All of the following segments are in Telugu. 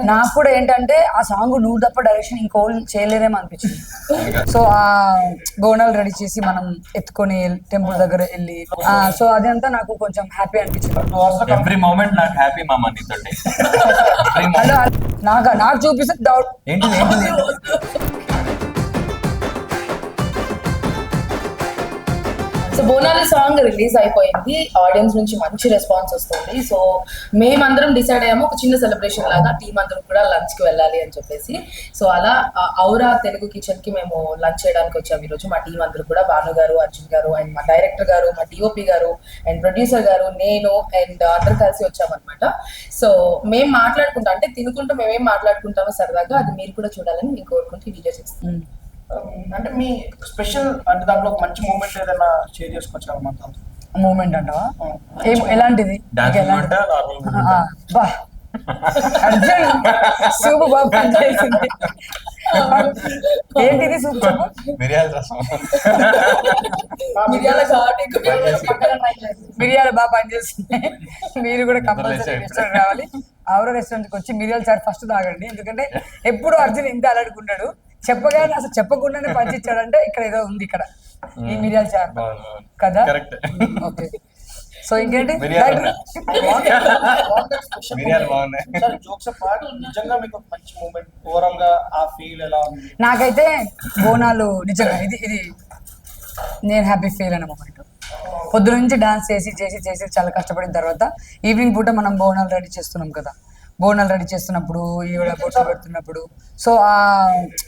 నాకు కూడా ఏంటంటే ఆ సాంగ్ నువ్వు తప్ప డైరెక్షన్ ఇంకోళ్ళు చేయలేరేమో అనిపించింది. సో ఆ బోనాలు రెడీ చేసి మనం ఎత్తుకొని టెంపుల్ దగ్గర వెళ్ళి సో అదంతా నాకు కొంచెం హ్యాపీ అనిపించింది. ఎవ్రీ మూమెంట్ నాకు హ్యాపీ మామ నీతోటి. నాకు చూపిస్తే డౌట్ ఏంటిది ఏంటిది సో బోనాలి సాంగ్ రిలీజ్ అయిపోయింది, ఆడియన్స్ నుంచి మంచి రెస్పాన్స్ వస్తుంది. సో మేమందరం డిసైడ్ అయ్యాము ఒక చిన్న సెలబ్రేషన్ లాగా టీం అందరం కూడా లంచ్ కి వెళ్ళాలి అని చెప్పేసి. సో అలా ఔరా తెలుగు కిచెన్ కి మేము లంచ్ చేయడానికి వచ్చాము ఈరోజు. మా టీం అందరూ కూడా భాను గారు, అర్జున్ గారు అండ్ మా డైరెక్టర్ గారు, మా డిఓపి గారు అండ్ ప్రొడ్యూసర్ గారు, నేను అండ్ అందరు కలిసి వచ్చామన్నమాట. సో మేము మాట్లాడుకుంటాం అంటే తినుకుంటూ మేమేం మాట్లాడుకుంటామో సరదాగా అది మీరు కూడా చూడాలని నేను కోరుకుంటూ వీడియో చేస్తాను. అంటే మీ స్పెషల్ అంటే దాంట్లో ఒక మంచి మూమెంట్ ఏదైనా షేర్ చేసుకోవచ్చు మాతో? మూమెంట్ అంటావా? ఎలాంటిది? అర్జున్ సూపు బాగా పనిచేసింది. ఏంటిది సూప్ చెప్పు? మిరియాల రసం, మిరియాలు బాగా పనిచేస్తుంది. మీరు కూడా కంపల్సరీ రెస్టారెంట్ రావాలి. ఆవరా రెస్టారెంట్కి వచ్చి మిరియాల చారు ఫస్ట్ తాగండి. ఎందుకంటే ఎప్పుడు అర్జున్ ఇంత అలడుకుంటాడు, చెప్పగానే అసలు చెప్పకుండానే పంచిచ్చాడంటే ఇక్కడ ఏదో ఉంది ఇక్కడ ఈ మిరియాల చారు కదా. ఓకే సో ఇంకేంటి నాకైతే బోనాలు నిజంగా ఇది నేను హ్యాపీ ఫీల్ అయిన మూమెంట్. పొద్దు నుంచి డాన్స్ చేసి చేసి చేసి చాలా కష్టపడిన తర్వాత ఈవినింగ్ పూట మనం బోనాలు రెడీ చేస్తున్నాం కదా. బోనాలు రెడీ చేస్తున్నప్పుడు ఈవిడ బొట్లు పెడుతున్నప్పుడు సో ఆ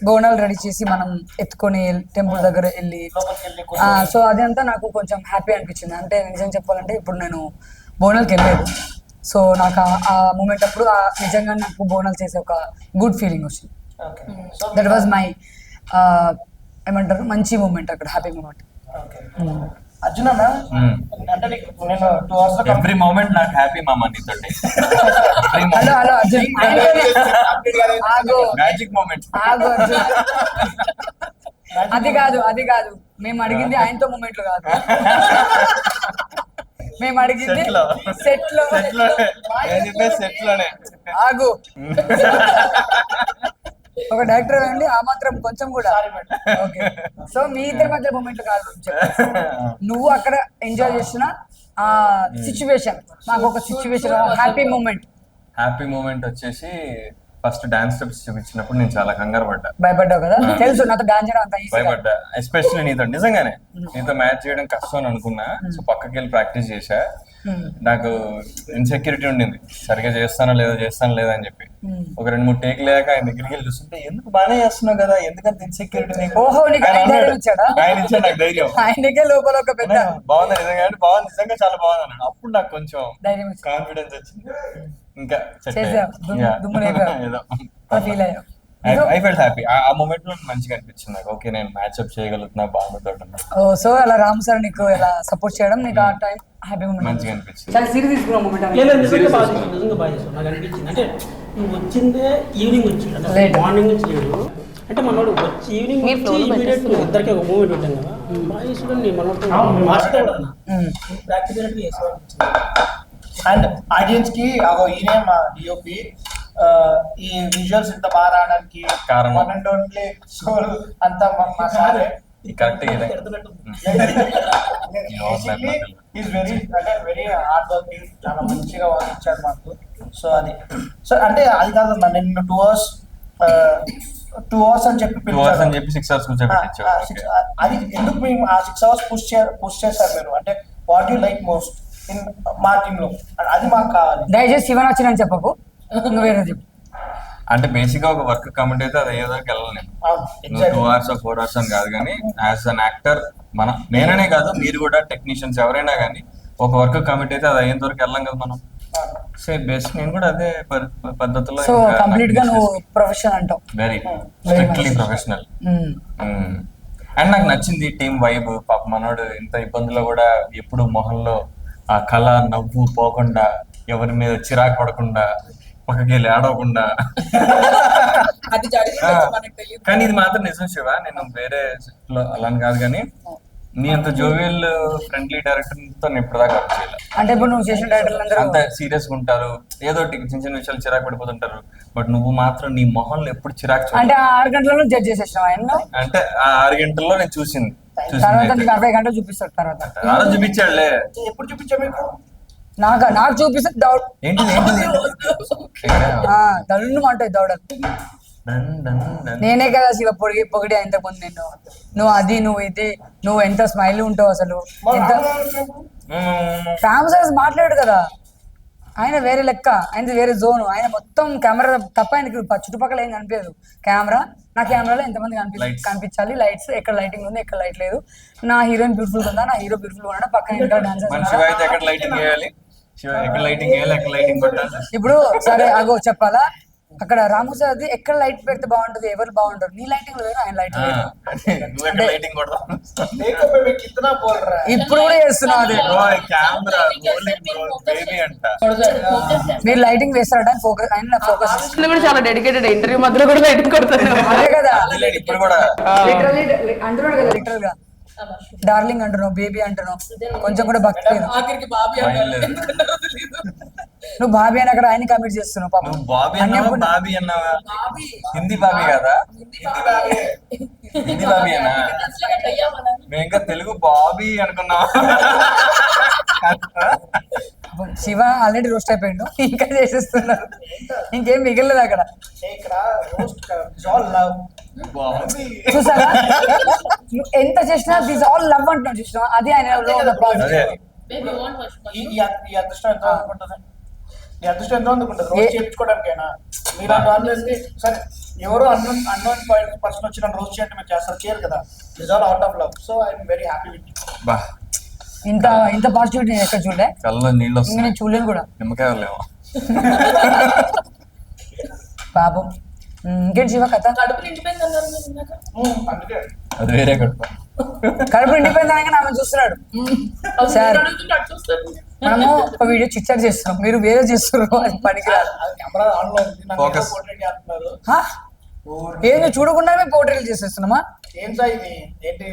బోనాలు రెడీ చేసి మనం ఎత్తుకొని టెంపుల్ దగ్గర వెళ్ళి సో అదంతా నాకు కొంచెం హ్యాపీ అనిపించింది. అంటే నిజం చెప్పాలంటే ఇప్పుడు నేను బోనాలకి వెళ్ళలేదు. సో నాకు ఆ మూమెంట్ అప్పుడు నిజంగా నాకు బోనాలు చేసే ఒక గుడ్ ఫీలింగ్ వచ్చింది. దట్ వాజ్ మై ఏమంటారు మంచి మూమెంట్ అక్కడ, హ్యాపీ మూమెంట్. అర్జున్ అన్న అంటే నేను 2 hours ఎవ్రీ మూమెంట్ నాకు హ్యాపీ మామ నీతోటి. Hello hello Arjun, magic moment. అది కాదు మేము అడిగింది ఆయనతో మూమెంట్లు కాదు, మేము అడిగింది సెట్ లోనే. ఆగు ఒక డైరెక్టర్ అండి ఆ మాత్రం కొంచెం కూడా. ఓకే సో మీ ఇద్దరి మధ్య మూమెంట్ కాదు, నువ్వు అక్కడ ఎంజాయ్ చేస్తున్న ఆ సిచ్యువేషన్, మాకు ఒక సిచ్యువేషన్ హ్యాపీ మూమెంట్ వచ్చేసి ఫస్ట్ డాన్స్ స్టెప్స్ చూపించినప్పుడు నేను చాలా కంగారు పడ్డా. భయపడ్డావు కదా, తెలుసు నాతో డాన్స్ చేయడం అంత భయపడ్డా. ఎస్పెషల్లీ నీతో నిజంగానే నీతో మ్యాచ్ చేయడం కష్టం అని అనుకున్నా. సో పక్కకి వెళ్ళి ప్రాక్టీస్ చేశా. నాకు ఇన్సెక్యూరిటీ ఉండింది, సరిగా చేస్తానో లేదా అని చెప్పి. ఒక 2-3 టేక్ లేక ఆయన దగ్గరికి వెళ్ళి చూస్తుంటే ఎందుకు బాగానే చేస్తున్నావు కదా, ఎందుకంత ఇన్సెక్యూరిటీ నీకు? ఆయన ఇచ్చాడు నాకు ధైర్యం. ఆయనకే లోపల ఒక పెద్ద బాగుంది నిజంగా, అంటే బాగుంది నిజంగా చాలా బాగుంది అన్నాడు. అప్పుడు నాకు కొంచెం కాన్ఫిడెన్స్ వచ్చింది. ఇంకా ఐ ఫెల్ట్ హ్యాపీ. ఆ మూమెంట్ లో మంచిగా అనిపించింది నాకు. ఓకే నేను మ్యాచ్అప్ చేయగలుగుతున్నా బాగుంది. సో అలా రామ్ సార్ నీకు ఇలా సపోర్ట్ చేయడం నీకు ఆ టైం హ్యాపీ మూమెంట్ మంచిగా అనిపించింది. చాలా సీరియస్ తీసుకున్న మూమెంట్ నిజంగా బాగా చేస్తాను నాకు అనిపించింది. అంటే నువ్వు వచ్చిందే ఈవినింగ్ వచ్చింది అంటే మార్నింగ్ నుంచి లేదు అంటే మనోడు వచ్చి ఈవినింగ్ ఇమీడియట్ ఇద్దరికి ఒక మూమెంట్ ఉంటాం కదా. బాగా చేసాడు మనోడు మార్చుకోవడం ప్రాక్టికల్ చేసేవాడు. అండ్ ఆడియన్స్ కి ఈయనే మా డిఓపి ఈ విజువల్స్ ఇంత బాగా రావడానికి కారణం సోల్ అంతా మా సారే. వెరీ హార్డ్ వర్కింగ్, చాలా మంచిగా ఇచ్చాడు మాకు. సో అది అంటే అది కాదన్నా, నేను 2 hours అని చెప్పి 6 hours అది ఎందుకు మేము ఆ 6 hours పుష్ చేశారు మీరు? అంటే what you like most in మా టీమ్ లో, అది మాకు కావాలి. దయచేసి శివన్ వచ్చిన చెప్పకు, వేరే చెప్పు. అంటే బేసిక్ గా ఒక వర్క్ కమిట్ అయితే అది అయ్యేదాకా వెళ్ళాలి. నేను 2 hours 4 hours అని కాదు, కానీ యాజ్ అన్ యాక్టర్ నేననే కాదు మీరు కూడా టెక్నీషియన్స్ ఎవరైనా కానీ ఒక వర్క్ కమిట్ అయితే అది అయ్యేంత వరకు వెళ్ళాం కదా మనం. బేసిక్ నేను కూడా అదే పద్ధతిలో. సో కంప్లీట్ గా నువ్వు ప్రొఫెషనల్ అంటావు. Very strictly professional. అండ్ నాకు నచ్చింది టీమ్ వైబ్. పాప మనోడు ఇంత ఇబ్బందులో కూడా ఎప్పుడు మొహంలో ఆ కళ నవ్వు పోకుండా, ఎవరి మీద చిరాకు పడకుండా, పక్కకి వెళ్ళి ఆడవకుండా. కానీ ఇది మాత్రం నిజం శివ, నేను వేరే అలా కాదు కానీ నీ అంత జోవియల్ ఫ్రెండ్లీ డైరెక్టర్ తో నేను ఇప్పుడు దాకా వర్క్ చేయలేదు. అంటే ఇప్పుడు నువ్వు చేసిన డైరెక్టర్లు అంత సీరియస్ గా ఉంటారు, ఏదో చిన్న చిన్న విషయాలు చిరాకు పడిపోతుంటారు. బట్ నువ్వు మాత్రం నీ మొహంలో ఎప్పుడు చిరాకు చూడవు. అంటే ఆ 6 గంటలలో జడ్జ్ చేసేసాం ఆయన అంటే ఆ 6 గంటల్లో నేను చూసింది తర్వాత నీకు 60 గంటలు చూపిస్తాడు తర్వాత అలా చూపించాడులే. ఎప్పుడు చూపించా మీకు? నాకు చూపిస్తే దౌడ్ ఏంటిది దళ్ళు అంటాయి దౌడలు. Done done done. నేనే కదా శివ పొగిడి ఇంతకు ముందు నిన్ను, నువ్వు అది నువ్వు ఇది, నువ్వు ఎంత స్మైల్ ఉంటావు అసలు, ఎంత ఫేమస్ మాట్లాడు కదా. ఆయన వేరే లెక్క, ఆయన వేరే జోన్, ఆయన మొత్తం కెమెరా తప్ప ఆయనకి చుట్టుపక్కల ఏం కనిపించదు. కెమెరా, నా కెమెరాలో ఎంతమంది కనిపించాలి, లైట్స్ ఎక్కడ లైటింగ్ ఉంది ఎక్కడ లైట్ లేదు, నా హీరోయిన్ బ్యూటిఫుల్ ఉందా, నా హీరో బ్యూటిఫుల్ ఉన్నాడా, పక్కన ఇంకా మన శివ అయితే ఎక్కడ లైటింగ్ వేయాలి, ఎక్కడ లైటింగ్ వేయాలి, ఎక్కడ లైటింగ్ కొట్టాలి. ఇప్పుడు సరే అగో చెప్పాలా, అక్కడ రాము సార్ ఎక్కడ లైట్ పెడితే బాగుంటది, ఎవరు బాగుంటారు, నీ లైటింగ్ వేరు ఆయన లైటింగ్ వేరు. నువ్వు ఎక్కడ లైటింగ్ కొడతావు. ఇప్పుడు కూడా చేస్తున్నావు అదే. కెమెరా బేబీ అంట. మీరు లైటింగ్ వేస్తారట ఫోకస్, ఆయన ఫోకస్ కూడా చాలా డెడికేటెడ్. ఇంటర్వ్యూ మధ్యలో కూడా లైటింగ్ కొడతాను. అదే కదా ఇప్పుడు కూడా లిటరల్లీ అంటున్నాడు కదా, లిటరల్ గా డార్లింగ్ అంటున్నావు, బేబీ అంటున్నావు, కొంచెం కూడా భక్తి లేదు. నువ్వు బాబీ అని అక్కడ ఆయన కమిట్ చేస్తున్నావు పాపం. నువ్వు బాబీ అన్నావా బాబీ అన్నావా? హిందీ బాబీ కదా, హిందీ బాబీ అన్నా. మేము ఇంకా తెలుగు బాబీ అనుకున్నాం. శివ ఆల్రెడీ రోస్ట్ అయిపోయిండు, ఇంకా చేసేస్తున్నారు, ఇంకేం మిగలలేదు అక్కడ. చూసారా నువ్వు ఎంత చేసినా దిస్ ఆల్ లవ్ అంటున్నావు, చూసినా అది ఆయన ఈ అదృష్టం ఎంత అనుకుంటుంది, ఈ అదృష్టం ఎంత అనుకుంటుంది రోజు చేయించుకోవడానికైనా. మీరు వాళ్ళు సరే ఎవరో అన్నోన్ పర్సన్ వచ్చి నన్ను రోజు చేయండి మీరు చేస్తారు, చేయరు కదా. It's all out of love. So I'm very happy with బా ఇంత పాజిటివిటీ నేను ఎక్కడ చూడలే, కళ్ళలో నీళ్ళు ఇంకా నేను చూడలేను కూడా. నిమ్మకాయ లేవా పాపం. ఇంకేంటి శివ కథ? కడుపు నిండిపోయింది అన్నారు మీరు ఇందాక. అందుకే అది వేరే కడుపు. కడుపు నిండిపోయింది అనగా ఆమె చూస్తున్నాడు. సార్ మనము ఒక వీడియో చిచ్చర్ చేస్తున్నాం, మీరు వేరే చేస్తున్నారు, అది పనికిరాదు. కెమెరా ఆన్ లో ఉంది, నన్ను Focus. పోర్ట్రేట్ చేస్తున్నారు. ఏంది చూడకుండానే పోర్ట్రేట్ చేసేస్తున్నామా? ఏం సార్ ఇది ఏంటి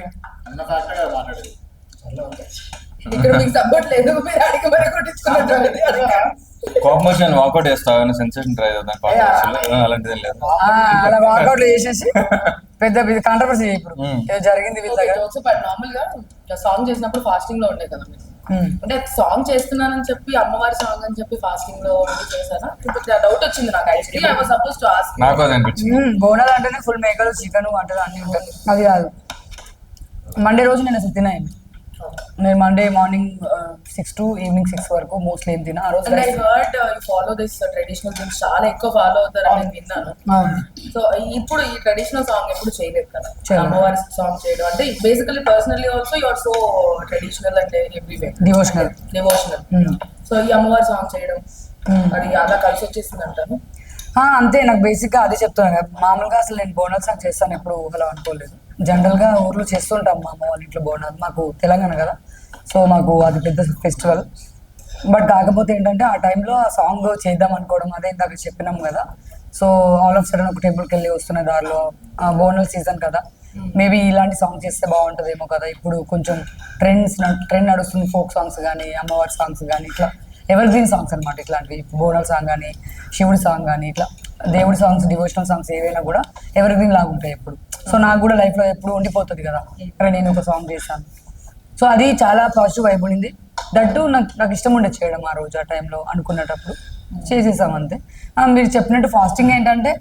అన్న ఫ్యాక్టర్ గా మాట్లాడేది. ఇక్కడ మీకు సపోర్ట్ లేదు, మీరు అడిగి మరి కొట్టించుకున్నారు. కోపం వచ్చి నేను వాకౌట్ చేస్తాను, సెన్సేషన్ ట్రై చేద్దాం, అలాంటిది లేదు. అలా వాకౌట్లు చేసేసి పెద్ద కాంట్రవర్సీ ఇప్పుడు ఏదో జరిగింది వీళ్ళ దగ్గర. నార్మల్ గా సాంగ్ చేసినప్పుడు ఫాస్టింగ్ లో ఉండే కదా మీరు, అంటే సాంగ్ చేస్తున్నానని చెప్పి అమ్మవారి సాంగ్ అని చెప్పి ఫాస్టింగ్ లో చేశానా? డౌట్ వచ్చింది నాకు. Actually I was suppose to ask. నాకు అది అనిపించింది. బోనాలు అంటేనే ఫుల్ మేకలు, చికెన్ అంటారు, అన్ని ఉంటాయి. అది కాదు, మండే రోజు నేను అసలు తినాను. నేను మండే మార్నింగ్ 6 to evening 6 వరకు మోస్ట్లీ ఏం తినా. ఆ రోజు I heard you follow this traditional things, చాలా ఎక్కువ ఫాలో అవుతారని నేను విన్నాను. సో ఇప్పుడు ఈ ట్రెడిషనల్ సాంగ్ ఎప్పుడు చేయలేదు కదా, అమ్మవారి సాంగ్ చేయడం అంటే basically personally also you are so traditional and every way devotional. So ఈ అమ్మవారి సాంగ్ చేయడం అది అలా కలిసి వచ్చేసింది అంటాను. అంతే, నాకు బేసిక్ గా అదే చెప్తున్నాను కదా. మామూలుగా అసలు నేను బోనాలు సాంగ్ చేస్తాను ఎప్పుడు ఊహలో అనుకోలేదు. జనరల్ గా ఊర్లో చేస్తుంటాం మా అమ్మ వాళ్ళ ఇంట్లో బోనాలు, మాకు తెలంగాణ కదా, సో మాకు అది పెద్ద ఫెస్టివల్. బట్ కాకపోతే ఏంటంటే ఆ టైంలో ఆ సాంగ్ చేద్దాం అనుకోవడం, అదే ఇందాక చెప్పినాం కదా. సో ఆల్ ఆఫ్ సడన్ ఒక టెంపుల్కి వెళ్ళి వస్తున్న దారిలో బోనల్ సీజన్ కదా, మేబీ ఇలాంటి సాంగ్ చేస్తే బాగుంటుందేమో కదా. ఇప్పుడు కొంచెం ట్రెండ్ నడుస్తుంది, ఫోక్ సాంగ్స్ కానీ అమ్మవారి సాంగ్స్ కానీ, ఇట్లా ఎవర్ గ్రీన్ సాంగ్స్ అనమాట. ఇట్లాంటివి బోనల్ సాంగ్ కానీ శివుడి సాంగ్ కానీ ఇట్లా దేవుడి సాంగ్స్, డివోషనల్ సాంగ్స్ ఏవైనా కూడా ఎవర్ గ్రీన్ లాగా ఉంటాయి ఎప్పుడు. సో నాకు కూడా లైఫ్లో ఎప్పుడు ఉండిపోతుంది కదా, అక్కడ నేను ఒక సాంగ్ చేశాను. సో అది చాలా పాజిటివ్ వైబ్ ఉండింది. దట్టు నాకు ఇష్టం ఉండే చేయడం ఆ రోజు, ఆ టైంలో అనుకునేటప్పుడు చేసేసాం అంతే. మీరు చెప్పినట్టు ఫాస్టింగ్ ఏంటంటే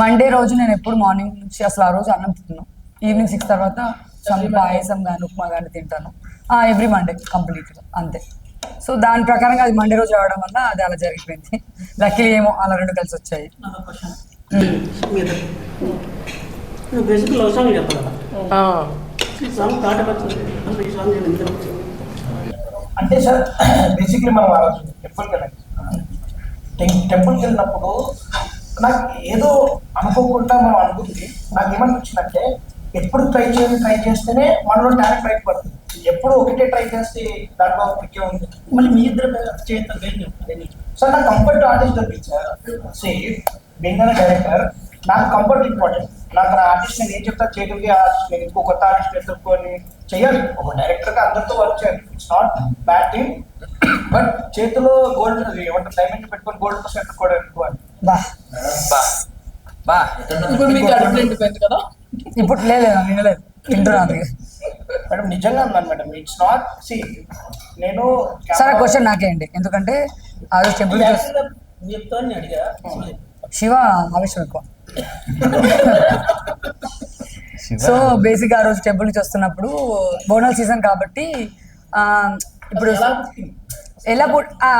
మండే రోజు నేను ఎప్పుడు మార్నింగ్ నుంచి అసలు ఆ రోజు అన్నం తిన్నాను, ఈవినింగ్ 6 తర్వాత పాయసం కానీ ఉప్మా కానీ తింటాను ఎవ్రీ మండే కంప్లీట్గా అంతే. సో దాని ప్రకారంగా అది మండే రోజు రావడం వల్ల అది అలా జరిగిపోయింది. లక్కీలీ ఏమో అలా రెండు కలిసి వచ్చాయి. బేసిక్ లవ్ సాంగ్ చెప్పాలి కదా, ఈ సాంగ్ థాట్ వచ్చింది, అసలు ఈ సాంగ్ నేను ఎందుకు వచ్చింది అంటే సార్ బేసిక్లీ మనం ఆ రోజు టెంపుల్కి వెళ్ళినప్పుడు నాకు ఏదో అనుకోకుండా మనం అనుకుంది. నాకు ఏమనిపించిందంటే ఎప్పుడు ట్రై చేస్తేనే మనలో టాలెంట్ బయట పడుతుంది. ఎప్పుడు ఒకటే ట్రై చేస్తే దాంట్లో పిక్కే ఉంది. మళ్ళీ మీ ఇద్దరు చేస్తారు. సార్ నాకు కంఫర్ట్ ఆర్టిస్ట్ దొరికింది సార్. బీయింగ్ అనే డైరెక్టర్ నాకు కంఫర్ట్ ఇంపార్టెంట్. నాకు నా ఆర్టిస్ట్ నేను ఏం చెప్తా చేయగలిగే ఆర్టిస్ట్, నేను ఇంకో కొత్త ఆర్టిస్ట్ ఎత్తుకొని చేయాలి. ఒక డైరెక్టర్గా అందరితో వర్క్ చేయాలి. It's not bad thing, but చేతిలో గోల్డ్ ఏమంటారు డైమండ్ పెట్టుకొని గోల్డ్ కోసం ఎత్తుకోవడం ఎక్కువ. బా బా బా ఇప్పుడు మీకు అడుగు నిండిపోయింది కదా. ఇప్పుడు లేదు వినలేదు తింటున్నా అందుకే. మేడం నిజంగా అన్నాను మేడం, ఇట్స్ నాట్ సి నేను సరే క్వశ్చన్ నాకేంటి, ఎందుకంటే ఆ రోజు టెంపుల్ చెప్తా అని అడిగా. శివ ఆవేశం ఎక్కువ. సో బేసిక్ ఆ రోజు టెంపుల్ నుంచి వస్తున్నప్పుడు బోనాల్ సీజన్ కాబట్టి ఇప్పుడు ఎలా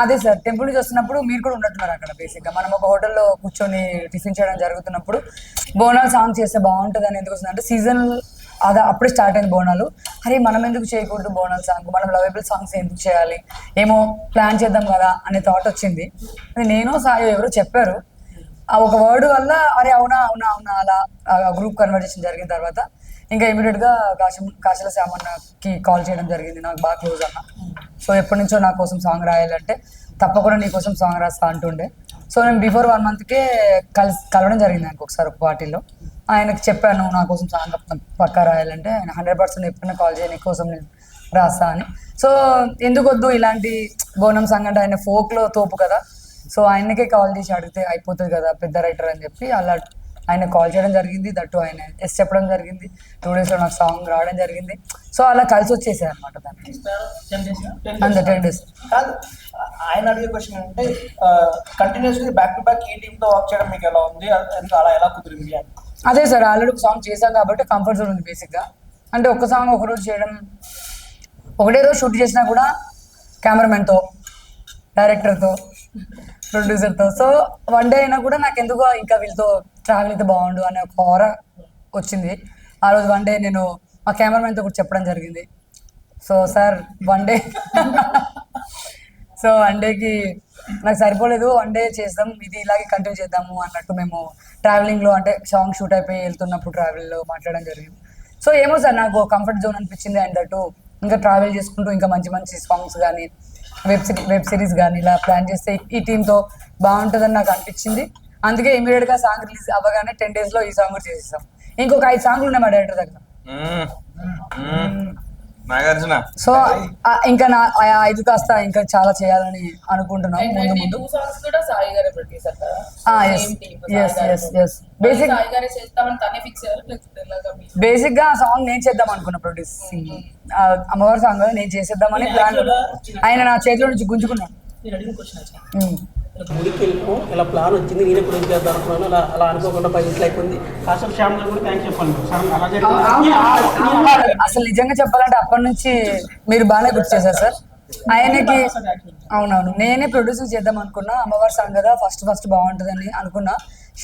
అదే సార్ టెంపుల్ నుంచి వస్తున్నప్పుడు మీరు కూడా ఉన్నట్టున్నారు అక్కడ. బేసిక్గా మనం ఒక హోటల్లో కూర్చొని టిఫిన్ చేయడం జరుగుతున్నప్పుడు బోనాల్ సాంగ్ చేస్తే బాగుంటుంది అని ఎందుకు వస్తుంది అంటే సీజన్ అది అప్పుడే స్టార్ట్ అయింది బోనాలు. అరే మనం ఎందుకు చేయకూడదు బోనాల్ సాంగ్, మనం లవబుల్ సాంగ్స్ ఎందుకు చేయాలి, ఏమో ప్లాన్ చేద్దాం కదా అనే థాట్ వచ్చింది. అది నేను సాయి ఎవరో చెప్పారు, ఆ ఒక వర్డ్ వల్ల అరే అవునా అవునా అవునా అలా గ్రూప్ కన్వర్జేషన్ జరిగిన తర్వాత ఇంకా ఇమీడియట్గా కాశల శ్యామన్నకి కాల్ చేయడం జరిగింది. నాకు బాగా క్లోజ్ అన్న. సో ఎప్పటి నుంచో నా కోసం సాంగ్ రాయాలంటే తప్పకుండా నీ కోసం సాంగ్ రాస్తా అంటుండే. సో నేను బిఫోర్ 1 monthకే కలవడం జరిగింది ఆయనకు ఒకసారి ఒక పార్టీలో. ఆయనకు చెప్పాను నా కోసం సాంగ్ పక్కా రాయాలంటే ఆయన 100% ఎప్పుడైనా కాల్ చేయ నీ కోసం నేను రాస్తా అని. సో ఎందుకు వద్దు ఇలాంటి బోనం సాంగ్ అంటే ఆయన ఫోక్లో తోపు కదా, సో ఆయనకే కాల్ చేసి అడిగితే అయిపోతుంది కదా పెద్ద రైటర్ అని చెప్పి అలా ఆయన కాల్ చేయడం జరిగింది. దట్టు ఆయన ఎస్ చెప్పడం జరిగింది. 2 daysలో నాకు సాంగ్ రావడం జరిగింది. సో అలా కలిసి వచ్చేసాయి అనమాట దానికి. అంతే 10 days. కాదు ఆయన అడిగే క్వశ్చన్ అంటే కంటిన్యూస్లీ బ్యాక్ టు బ్యాక్ ఈ టీంతో వర్క్ చేయడం మీకు ఎలా ఉంది, అలా ఎలా కుదిరింది అని. అదే సార్ ఆల్రెడీ ఒక సాంగ్ చేశాం కాబట్టి కంఫర్ట్ జోన్ ఉంది బేసిక్గా. అంటే ఒక్క సాంగ్ ఒకరోజు చేయడం, ఒకటే రోజు షూట్ చేసినా కూడా కెమెరామెన్తో, డైరెక్టర్తో, ప్రొడ్యూసర్తో, సో 1 day అయినా కూడా నాకు ఎందుకో ఇంకా వీళ్ళతో ట్రావెల్ అయితే బాగుండు అనే ఒక ఆరా వచ్చింది. ఆ రోజు 1 day నేను మా కెమెరామెన్తో కూడా చెప్పడం జరిగింది. సో సార్ 1 day సో 1 dayకి నాకు సరిపోలేదు, 1 day చేద్దాం ఇది ఇలాగే కంటిన్యూ చేద్దాము అన్నట్టు మేము ట్రావెలింగ్లో అంటే సాంగ్ షూట్ అయిపోయి వెళ్తున్నప్పుడు ట్రావెల్లో మాట్లాడడం జరిగింది. సో ఏమో సార్ నాకు కంఫర్ట్ జోన్ అనిపించింది. అండ్ అటు ఇంకా ట్రావెల్ చేసుకుంటూ ఇంకా మంచి మంచి సాంగ్స్ కానీ వెబ్ సిరీస్ కానీ ఇలా ప్లాన్ చేస్తే ఈ టీంతో బాగుంటుందని నాకు అనిపించింది. అందుకే ఇమీడియట్గా సాంగ్ రిలీజ్ అవ్వగానే 10 daysలో ఈ సాంగ్ కూడా చేసేస్తాం. ఇంకొక 5 songs ఉన్నాయి మా డైరెక్టర్ దగ్గర. నాగార్జున సో ఇంకా నా 5 కాస్త ఇంకా చాలా చేయాలని అనుకుంటున్నాం ముందు ముందు. 2 songs కూడా సాయి గారే ప్రొడ్యూసర్ కదా. బేసిక్ సాయి గారే చేస్తామని తనే ఫిక్స్ అయ్యారు లేకపోతే ఎలాగా మీరు? బేసిక్ గా ఆ సాంగ్ నేను చేద్దాం అనుకున్నా, ప్రొడ్యూసింగ్ అమ్మవారి సాంగ్ నేను చేసేద్దామని ప్లాన్. ఆయన నా చేతిలో నుంచి గుంజుకున్నాను. నేను అడిగిన క్వశ్చన్ గుడికి వెళ్ళిపో ఇలా ప్లాన్ వచ్చింది, నేనే కూడా చేద్దాం అనుకున్నాను. అలా అనుకోకుండా 10 days అయిపోయింది. కాశల శ్యామ్ గారు కూడా థ్యాంక్స్ చెప్పాలి. అలా జరిగింది. అసలు నిజంగా చెప్పాలంటే అప్పటి నుంచి మీరు బాగానే గుర్తు చేశారు సార్. ఆయనకి అవునవును నేనే ప్రొడ్యూసింగ్ చేద్దాం అనుకున్నా. అమ్మవారి సాంగ్ కదా ఫస్ట్ బాగుంటుందని అనుకున్నా.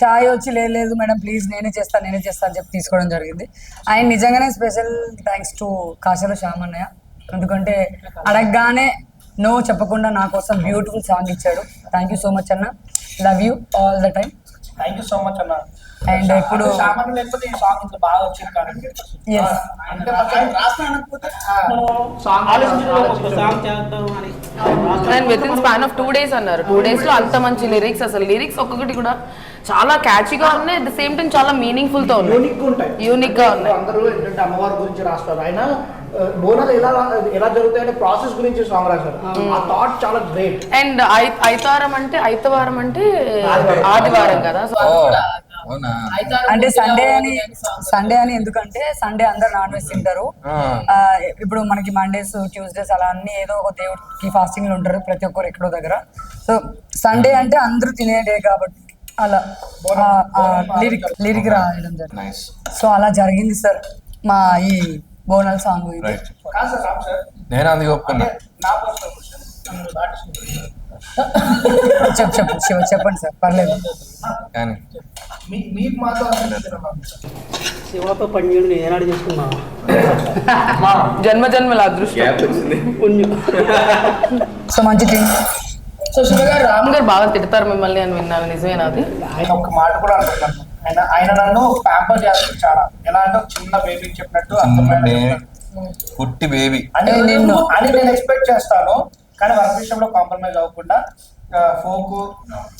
షాయి వచ్చి లేదు మేడం ప్లీజ్ నేనే చేస్తా అని చెప్పి తీసుకోవడం జరిగింది. ఆయన నిజంగానే స్పెషల్ థ్యాంక్స్ టు కాశల శ్యామ్ అన్నయ్య. ఎందుకంటే అడగగానే నో చెప్పకుండా నా కోసం బ్యూటిఫుల్ సాంగ్ ఇచ్చాడు. థ్యాంక్ యూ సో మచ్ అన్న, love you all the time. Thank you so much అన్న. అండ్ ఇప్పుడు సామాన్లు లేకపోతే ఈ సాంగ్ ఇంత బాగా వచ్చింది కాబట్టి అంటే రాస్తా అనకపోతే and with in span of 2 days అన్నారు. 2 daysలో అంత మంచి లిరిక్స్, అసలు లిరిక్స్ ఒక్కొక్కటి కూడా చాలా క్యాచీగా ఉన్నాయి. అట్ ద సేమ్ టైం చాలా మీనింగ్ఫుల్ తో ఉన్నాయి, యూనిక్ గా ఉన్నాయి. అందరూ ఏంటంటే అమ్మవారి గురించి రాస్తారు, ఆయన బోనాలు ఎలా జరుగుతాయంటే ప్రాసెస్ గురించి సాంగ్ రాశారు. ఆ థాట్ చాలా గ్రేట్. అండ్ ఐతారం అంటే ఆదివారం కదా, సో అది కూడా అంటే సండే అని ఎందుకంటే సండే అందరు నాన్ వెజ్ తింటారు. ఇప్పుడు మనకి మండేస్ ట్యూస్డేస్ అలా అన్ని ఏదో ఒక దేవుడికి ఫాస్టింగ్ ఉంటారు ప్రతి ఒక్కరు ఎక్కడో దగ్గర. సో సండే అంటే అందరూ తినే డే కాబట్టి అలా లిరిక్ రాయడం జరిగింది. సో అలా జరిగింది సార్ మా ఈ బోనాల్ సాంగ్. నేను అందుకే ఒప్పుకున్నా. చెప్పండి సార్ పర్లేదు. కానీ మీకు మాత్రం శివతో పనిచేయడం నేను ఏనాడు చేసుకున్నా. జన్మల అదృష్టం పుణ్యం. సో మంచి టీం. సో శివ గారు రామ్ గారు బాగా తిడతారు మిమ్మల్ని అని విన్నాను, నిజమేనా అది? ఆయన ఒక మాట కూడా అనుకున్నాను, ఆయన నన్ను ప్యాంపర్ చేస్తారు చాలా. ఎలా అంటే ఒక చిన్న బేబీకి చెప్పినట్టు పుట్టి బేబీ అని నేను ఎక్స్పెక్ట్ చేస్తాను. కానీ వర్క్ విషయంలో కాంప్రమైజ్ అవ్వకుండా ఫోకు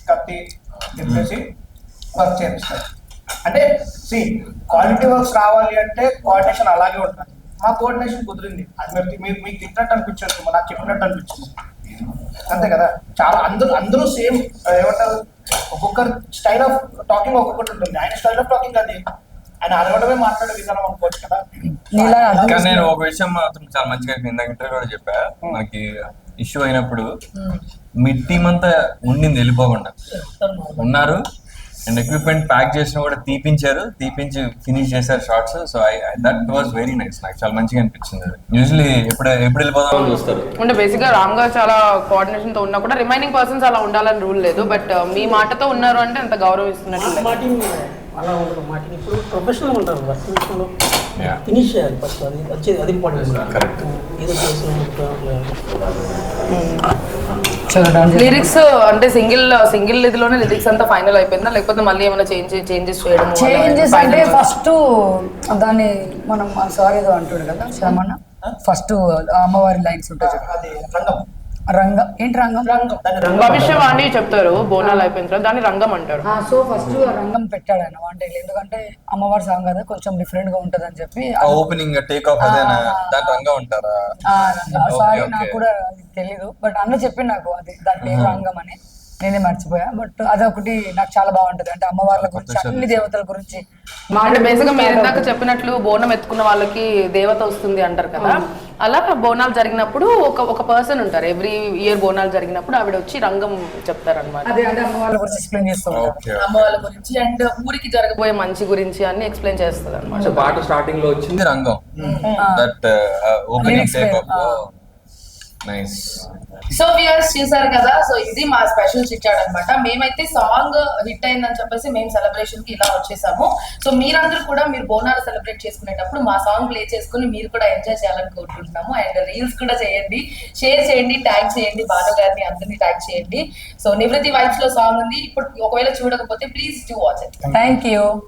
కత్తి చెప్పేసి వర్క్ చేపిస్తారు. అంటే క్వాలిటీ వర్క్స్ రావాలి అంటే కోఆర్డినేషన్ అలాగే ఉంటుంది. మా కోఆర్డినేషన్ కుదిరింది. అది మీకు తిట్టినట్టు అనిపించదు, నాకు చెప్పినట్టు అనిపించింది, అంతే కదా. చాలా అందరూ సేమ్ ఏమంటారు ఒక్కొక్కరు స్టైల్ ఆఫ్ టాకింగ్ ఒక్కొక్కటి ఉంటుంది. ఆయన స్టైల్ ఆఫ్ టాకింగ్ అది, ఆయన అరవడమే మాట్లాడే విధానం అనుకోవచ్చు కదా. నీలా అర్థం కానీ నేను ఒక విషయం మాత్రం చాలా మంచిగా ఇందాక ఇంటర్వ్యూ కూడా చెప్పా, మనకి ఇష్యూ అయినప్పుడు మీ టీం అంతా ఉండింది వెళ్ళిపోకుండా ఉన్నారు, అండ్ ఎక్విప్మెంట్ ప్యాక్ చేసిన కూడా తీపించి ఫినిష్ చేశారు shorts. So that was very nice, నాకు చాలా మంచిగా అనిపించింది. యూజువల్లీ ఎప్పుడు వెళ్ళిపోదామని చూస్తారు. అంటే బేసిక్ గా రామ్ గారు చాలా కోఆర్డినేషన్ తో ఉన్నా కూడా రిమైనింగ్ పర్సన్స్ అలా ఉండాలని రూల్ లేదు. బట్ మీ మాటతో ఉన్నారు అంటే అంత గౌరవం ఇస్తున్నట్టు. మా టీం అలా ఉండదు. మా టీం ఇప్పుడు ప్రొఫెషనల్ ఉంటారు. వర్క్ విషయంలో Yeah. ఫినిష్ చేయాలి ఫస్ట్, అది వచ్చేది అది ఇంపార్టెంట్. Correct. ఏదో చేసిన లిరిక్స్ అంటే సింగిల్ ఇదిలోనే లిరిక్స్ అంతా ఫైనల్ అయిపోయిందా, లేకపోతే మళ్ళీ ఏమైనా చేంజెస్ చేయడం? చేంజెస్ అంటే ఫస్ట్ దాన్ని మనం సారీ ఏదో అంటాడు కదా శ్రమణ, ఫస్ట్ అమ్మవారి లైన్స్ ఉంటాయి చూడు. అది రంగం. రంగం ఏంటి రంగం? భవిష్యవాణి చెప్తారు బోనాలు అయిపోయిన తర్వాత, దాన్ని రంగం అంటారు. సో ఫస్ట్ రంగం పెట్టాడు ఆయన అంటే, ఎందుకంటే అమ్మవారి సాంగ్ కదా కొంచెం డిఫరెంట్ గా ఉంటది అని చెప్పి ఓపెనింగ్ టేక్ ఆఫ్ అదేనా, దాని రంగా ఉంటారా? సారీ Okay, నాకు okay. కూడా తెలీదు, బట్ అన్న చెప్పి నాకు అది దాని పేరు రంగం అని, నేనే మర్చిపోయా. బట్ అదొకటి నాకు చాలా బాగుంటది, అంటే అమ్మవార్ల గురించి అన్ని దేవతల గురించి. అంటే బేసిక్ గా మీరు ఇందాక చెప్పినట్లు బోనం ఎత్తుకున్న వాళ్ళకి దేవత వస్తుంది అంటారు కదా, అలా బోనాలు జరిగినప్పుడు ఒక పర్సన్ ఉంటారు. ఎవ్రీ ఇయర్ బోనాలు జరిగినప్పుడు ఆవిడ వచ్చి రంగం చెప్తారు అనమాట. అదే అంటే అమ్మవార్ల గురించి ఎక్స్ప్లెయిన్ చేస్తూ ఉంటారు. Okay. అమ్మ వాళ్ళ గురించి అండ్ ఊరికి జరగబోయే పోయే మంచి గురించి అన్ని ఎక్స్ప్లెయిన్ చేస్తుంది అనమాట. సో పాట స్టార్టింగ్ లో వచ్చింది రంగం, that opening take off. Nice. So viewers చూసారు కదా, సో ఇది మా స్పెషల్ చిట్చాట్ అన్నమాట. మేమైతే సాంగ్ హిట్ అయిందని చెప్పేసి మేము సెలబ్రేషన్ కి ఇలా వచ్చేసాము. సో మీరందరూ కూడా మీరు బోనాలు సెలబ్రేట్ చేసుకునేటప్పుడు మా సాంగ్ ప్లే చేసుకుని మీరు కూడా ఎంజాయ్ చేయాలని కోరుకుంటున్నాము. అండ్ రీల్స్ కూడా చేయండి, షేర్ చేయండి, ట్యాగ్ చేయండి, భాను గారిని అందరినీ ట్యాగ్ చేయండి. సో నివృత్తి వైబ్స్ లో సాంగ్ ఉంది, ఇప్పుడు ఒకవేళ చూడకపోతే please do watch it. Thank you.